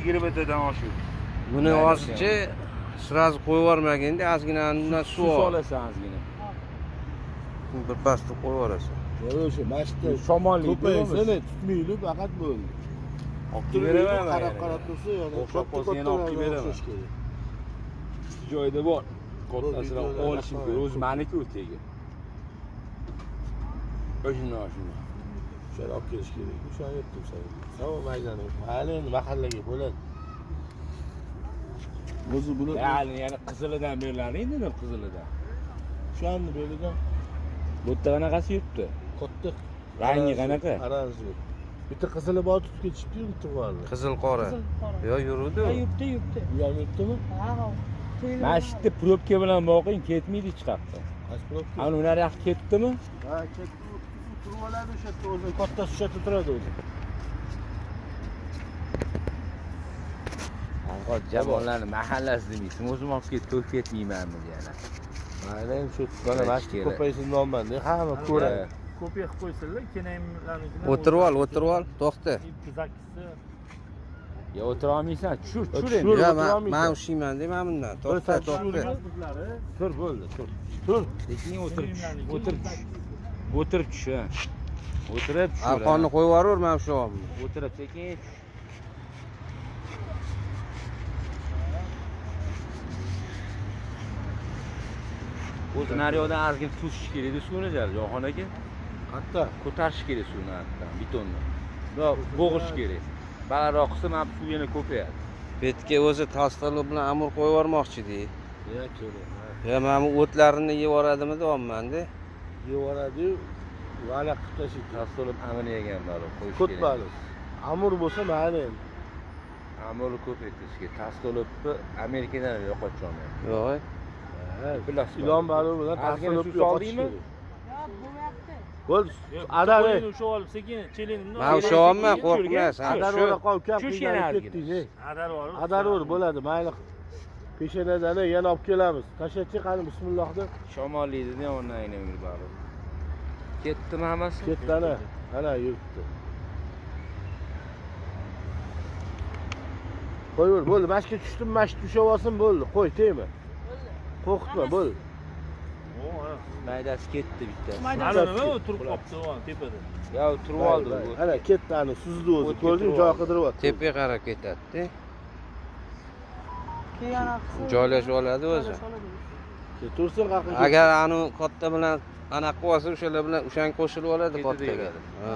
20 tadan oshib. Buni hozircha sразу qo'yib yubormaganda ozgina undan suv ol. olasan ozgina. Bir pasda qo'yib yuborasan. O'sha mashqda Shamolli ko'paysana tutmayli faqat bo'ldi. Olib beraman. Qarab tursa yana o'xshab qolsa yana olib beraman. Joyida bor. Kattasini olishim kerak. O'zi meniki u tegi. O'shundan shunday. O'shani olib kelish kerak. O'shani aytdim sana. Savo maydoni. Hali endi mahallaga bo'ladi. O'zi buni Ya'ni yana qizilidan beriladi endi qizilidan. o'shani belidan Bu yerda qanaqasi yuribdi? katta Rangi qanaqa? Oranji. Bitta qizili bor tutib ketishibdi, bitta bor. Qizil qora. Yo, yuruvdi. Yuribdi. Bu ham yuribdimi? Ha. Mana shu yerda probka bilan boqing, ketmaydi chiqibdi. Qaysi probka? Ana ular yoq ketdimi? Ha, ketdi. Turib oladi o'sha yerda, o'zi kattasi o'sha yerda turadi o'zi. Hozir jamoalarni mahallasi demaysiz, o'zim olib ketib ketmaymanmi yana. Mayli, shu mana mashq ko'paysin nomanda, hamma ko'radi. Ko'piy qilib qo'ysinlar, kenaymlarnikini. O'tirib ol, to'xta. Zakisi. Ya o'tira olmaysan, tushir endi. Yo, men ushlayman deyman bundan. To'xta. Tur bo'ldi, tur. Lekin o'tirib tush. O'tirib tush. Arqonni qo'yib yuboraver, men ushyapman. O'tirib sekin tush. O'zi naryoqdan ozgina tuzish kerak-da suvni Jahon aka. Hatta Ko'tarish kerak suvni hatdan, betonni. Yo, bo'g'ish kerak. Balandroq qilsa ham suv yana ko'payadi. Betga o'zi tastalib bilan amur qo'yib yubormoqchi-di. ya kerak. Ya, men bu o'tlarini yeb yuboradimi deyapman-da. Yevoradi-yu, vana qilib tashlaydi. Tassolib amini yegan balo qo'yish Ko'p kerak. baliq. Amur bo'lsa mayli. Amurni ko'p etishga. Tassolibni Amerikadan yo'qotishgan. Yo'q. Ilon baliq bilan Ozgina tashlab suv soldingmi? Yo'q, bo'lmayapti. Bo'ldi. Adari. O'sha olib sekin chelinimni. Men ushyapman, qo'rqma. Adar Shu o'ra qolib Tush yana ketdingiz. Adar olib. Adar o'r bo'ladi, mayli. Peshanadan yana olib kelamiz. Tashlatchi qani bismillah deb. Shamolli dedi, ondan aynan balo. Ketdimi hammasi? Ketdi ana yuribdi. Qo'yaver, bo'ldi. Mashqqa tushdim, mashq tushib olsin, bo'ldi. Qo'y, tegma. Qo'rqitma, bo'ldi. Maydasi ketdi bitta. Mana nima turib qopti tepada. Ya turib oldi bu. Ana ketdi, ana suzdi o'zi. Ko'rding, joy qidiryapti. tepaga qarab ketadi-da. Keyin Joylashib oladi o'zi. Tursin qaqqa. Agar anu katta bilan anaqa qilsa o'shalar bilan o'shanga qo'shilib oladi kattaga. Ha.